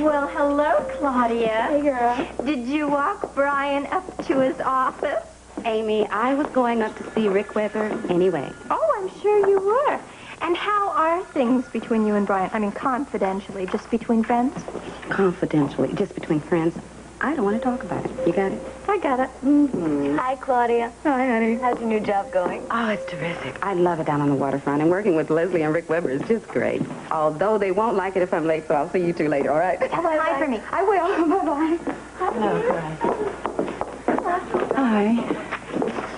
Well, hello, Claudia. Hey, girl. Did you walk Brian up to his office? Amy, I was going up to see Rick Weber anyway. Oh, I'm sure you were. And how are things between you and Brian? I mean, confidentially, just between friends? Confidentially, just between friends. I don't want to talk about it. You got it? I got it. Mm-hmm. Hi, Claudia. Hi, honey. How's your new job going? Oh, it's terrific. I love it down on the waterfront, and working with Leslie and Rick Weber is just great. Although they won't like it if I'm late, so I'll see you two later, all right? Hi for me. I will. Bye-bye. Oh, hi.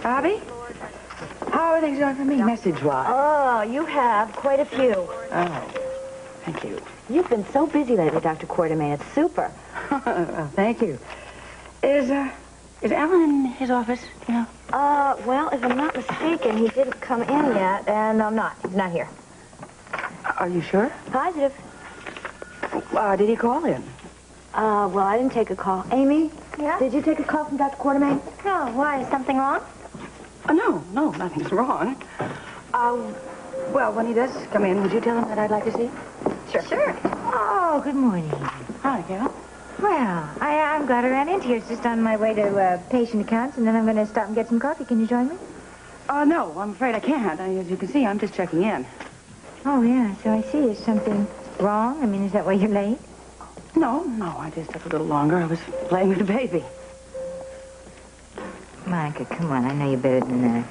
Bobbie? How are things going for me, message-wise? Oh, you have quite a few. Oh, thank you. You've been so busy lately, Dr. Quartermain. It's super. Well, thank you. Is Alan in his office, you know? Well, if I'm not mistaken, he didn't come in yet, and I'm not. He's not here. Are you sure? Positive. Did he call in? Well, I didn't take a call. Amy? Yeah? Did you take a call from Dr. Quartermain? No, why? Is something wrong? No, nothing's wrong. Well, when he does come in, would you tell him that I'd like to see him? Sure. Oh, good morning. Hi, Carol. Well, I'm glad I ran into you. It's just on my way to patient accounts, and then I'm going to stop and get some coffee. Can you join me? No, I'm afraid I can't. As you can see, I'm just checking in. Oh, yeah, so I see. Is something wrong? I mean, is that why you're late? No, I just took a little longer. I was playing with the baby. Monica, come on. I know you better than that.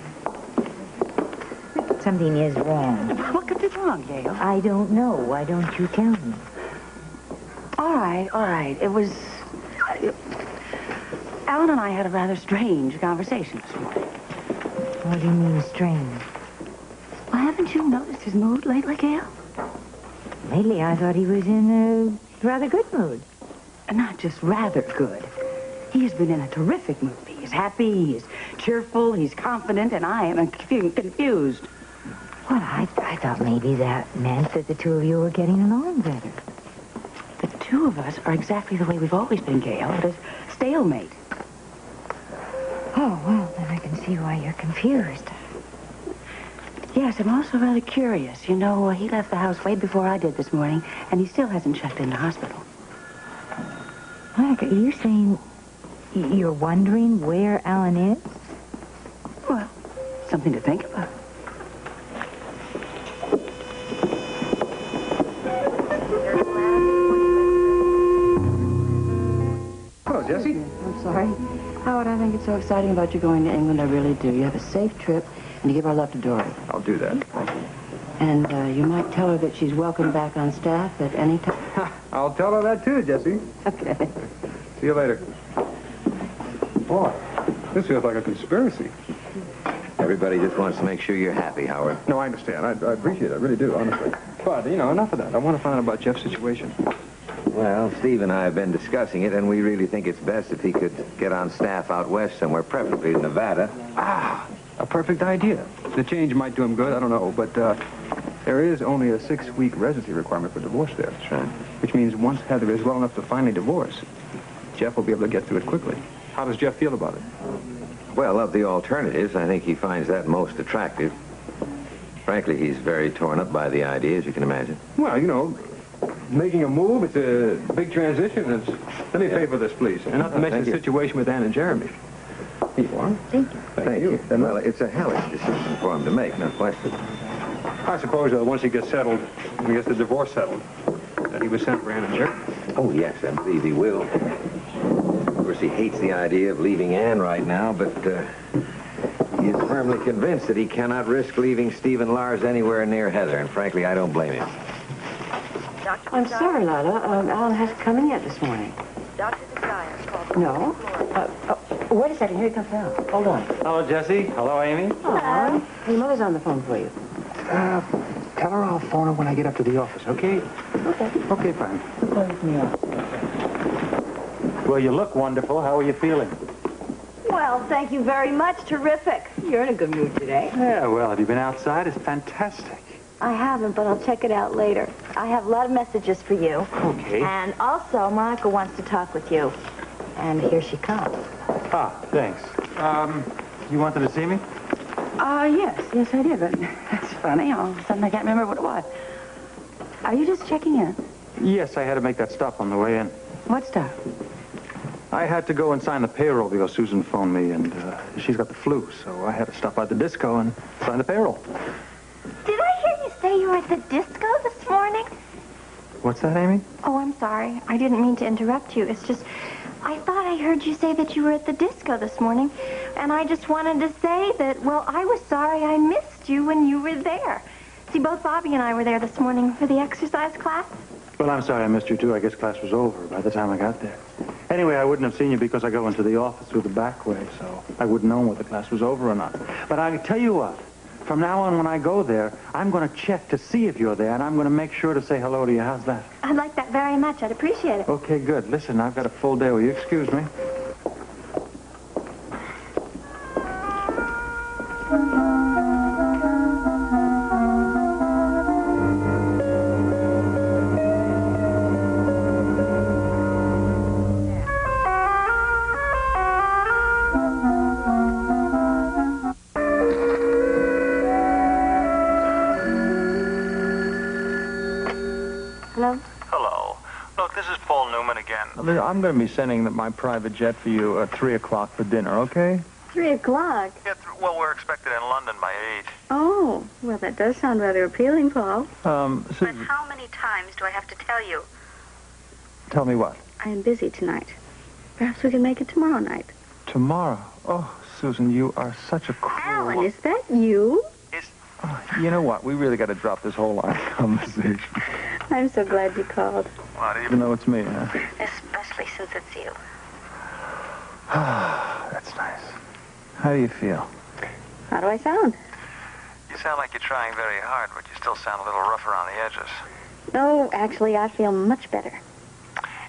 Something is wrong. What could be wrong, Gail? I don't know. Why don't you tell me? All right. It was... Alan and I had a rather strange conversation this morning. What do you mean, strange? Well, haven't you noticed his mood lately, Gail? Lately, I thought he was in a rather good mood. Not just rather good. He has been in a terrific mood. He's happy, he's cheerful, he's confident, and I am confused. Well, I thought maybe that meant that the two of you were getting along better. The two of us are exactly the way we've always been, Gail. At a stalemate. Oh, well, then I can see why you're confused. Yes, I'm also rather curious. You know, he left the house way before I did this morning, and he still hasn't checked in the hospital. Monica, are you saying you're wondering where Alan is? Well, something to think about. Hello, Jessie. I'm sorry. Howard, I think it's so exciting about you going to England. I really do. You have a safe trip, and you give our love to Dory. I'll do that. And you might tell her that she's welcome back on staff at any time. I'll tell her that too, Jessie. Okay. See you later. Boy, this feels like a conspiracy. Everybody just wants to make sure you're happy, Howard. No, I understand. I appreciate it. I really do, honestly. But, enough of that. I want to find out about Jeff's situation. Well, Steve and I have been discussing it, and we really think it's best if he could get on staff out west somewhere, preferably in Nevada. A perfect idea. The change might do him good. I don't know. But there is only a 6-week residency requirement for divorce there. That's right. Which means once Heather is well enough to finally divorce, Jeff will be able to get through it quickly. How does Jeff feel about it? Well, of the alternatives, I think he finds that most attractive. Frankly, he's very torn up by the idea, as you can imagine. Well, making a move, it's a big transition. Let me pay for this, please. And not to mention the situation with Ann and Jeremy. Here you are. Thank you. Thank you. Well, it's a hellish decision for him to make, no question. I suppose once he gets settled, when he gets the divorce settled, that he was sent for Ann and Jeremy. Oh, yes, I believe he will. Of course, he hates the idea of leaving Ann right now, but he is firmly convinced that he cannot risk leaving Steve and Lars anywhere near Heather, and frankly, I don't blame him. I'm sorry, Lila. Alan hasn't come in yet this morning. Dr. Desire called. No. Wait a second. Here he comes now. Hold on. Hello, Jesse. Hello, Amy. Hello. Your mother's on the phone for you. Tell her I'll phone her when I get up to the office, okay? Okay. Okay, fine. Well, you look wonderful. How are you feeling? Well, thank you very much. Terrific. You're in a good mood today. Yeah, well, have you been outside? It's fantastic. I haven't, but I'll check it out later. I have a lot of messages for you. Okay. And also, Monica wants to talk with you. And here she comes. Thanks. You wanted to see me? Yes, I did, but that's funny. All of a sudden, I can't remember what it was. Are you just checking in? Yes, I had to make that stop on the way in. What stuff? I had to go and sign the payroll because Susan phoned me, and she's got the flu, so I had to stop by the disco and sign the payroll. Did I hear you say you were at the disco this morning? What's that, Amy? Oh, I'm sorry. I didn't mean to interrupt you. It's just, I thought I heard you say that you were at the disco this morning, and I just wanted to say that, well, I was sorry I missed you when you were there. See, both Bobbie and I were there this morning for the exercise class. Well, I'm sorry I missed you, too. I guess class was over by the time I got there. Anyway, I wouldn't have seen you because I go into the office through the back way, so I wouldn't know whether class was over or not. But I can tell you what. From now on, when I go there, I'm going to check to see if you're there, and I'm going to make sure to say hello to you. How's that? I'd like that very much. I'd appreciate it. Okay, good. Listen, I've got a full day. Will you excuse me? Hello? Hello. Look, this is Paul Newman again. I'm going to be sending my private jet for you at 3 o'clock for dinner, okay? 3 o'clock. Yeah, well, we're expected in London by 8. Oh, well, that does sound rather appealing, Paul. But Susan, how many times do I have to tell you? tell me what? I am busy tonight. Perhaps we can make it tomorrow night. Tomorrow. Oh, Susan, you are such a cruel... Alan, is that you? Oh, you know what? We really got to drop this whole line of conversation. I'm so glad you called. What, even Even though it's me, huh? Especially since it's you. That's nice. How do you feel? How do I sound? you sound like you're trying very hard, but you still sound a little rough around the edges. No, actually, I feel much better.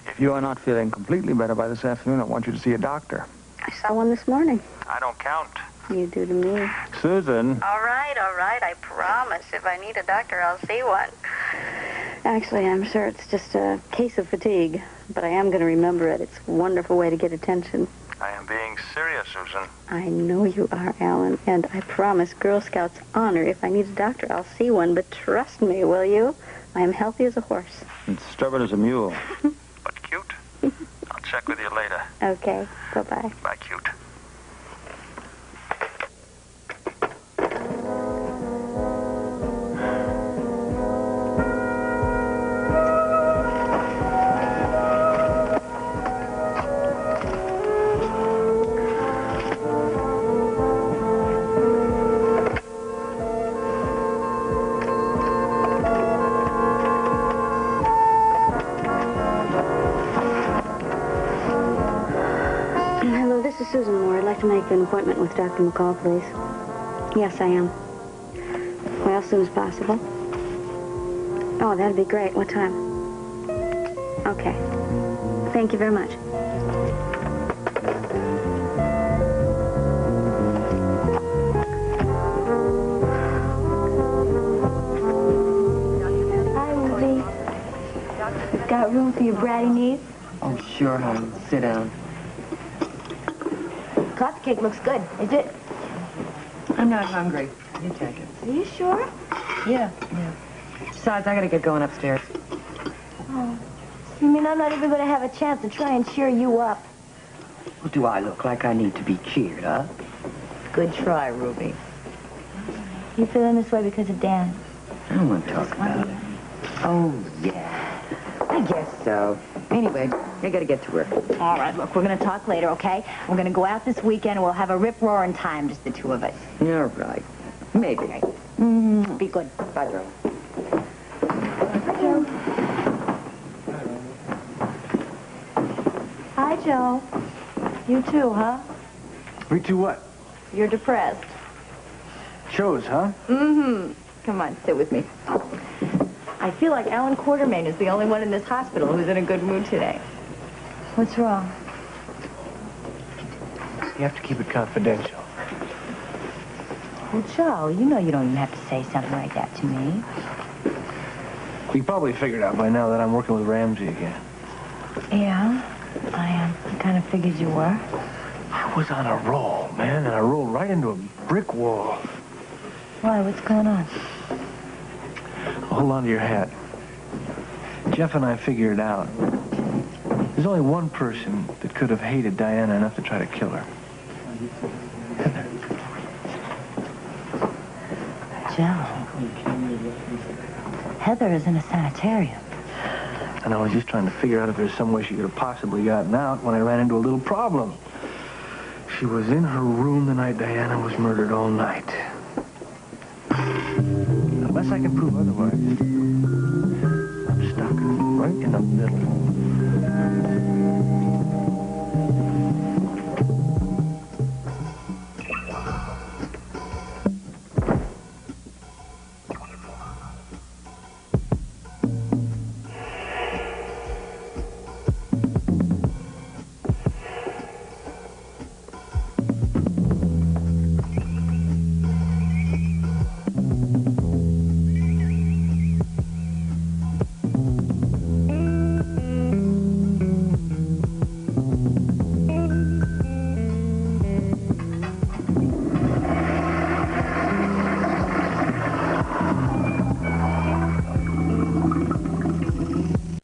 If you are not feeling completely better by this afternoon, I want you to see a doctor. I saw one this morning. I don't count. You do to me. Susan. All right. I promise. If I need a doctor, I'll see one. Actually, I'm sure it's just a case of fatigue, but I am going to remember it. It's a wonderful way to get attention. I am being serious, Susan. I know you are, Alan, and I promise Girl Scouts honor. If I need a doctor, I'll see one, but trust me, will you? I am healthy as a horse. And stubborn as a mule. But cute. I'll check with you later. Okay, bye-bye. Bye, cute. Hello, this is Susan Moore. I'd like to make an appointment with Dr. McCall, please. Yes, I am. Well, as soon as possible. Oh, that'd be great. What time? Okay. Thank you very much. Hi, Ruby. Got room for your bratty niece? Oh, sure, honey. Sit down. Coffee cake looks good. Is it? I'm not hungry. You take it. Are you sure? Yeah. Besides, I gotta get going upstairs. Oh. You mean I'm not even going to have a chance to try and cheer you up? Well, do I look like I need to be cheered up? Good try, Ruby. You feeling this way because of Dan? I don't want to talk about it. Oh, yeah. I guess so. Anyway, I gotta get to work. All right, look, we're going to talk later, okay? We're going to go out this weekend and we'll have a rip-roaring time, just the two of us. All right. Maybe. Be good. Bye, Joe. Hi, Joe. You too, huh? Me too what? You're depressed. Shows, huh? Come on, sit with me. I feel like Alan Quartermain is the only one in this hospital who's in a good mood today. What's wrong? You have to keep it confidential. Well, Joe, you know you don't even have to say something like that to me. You probably figured out by now that I'm working with Ramsey again. Yeah, I kind of figured you were. I was on a roll, man, and I rolled right into a brick wall. Why, what's going on? Hold on to your hat. Jeff and I figured it out. There's only one person that could have hated Diana enough to try to kill her. Heather. Joe. Heather is in a sanitarium. And I was just trying to figure out if there's some way she could have possibly gotten out when I ran into a little problem. She was in her room the night Diana was murdered all night. Unless I can prove otherwise, I'm stuck right in the middle.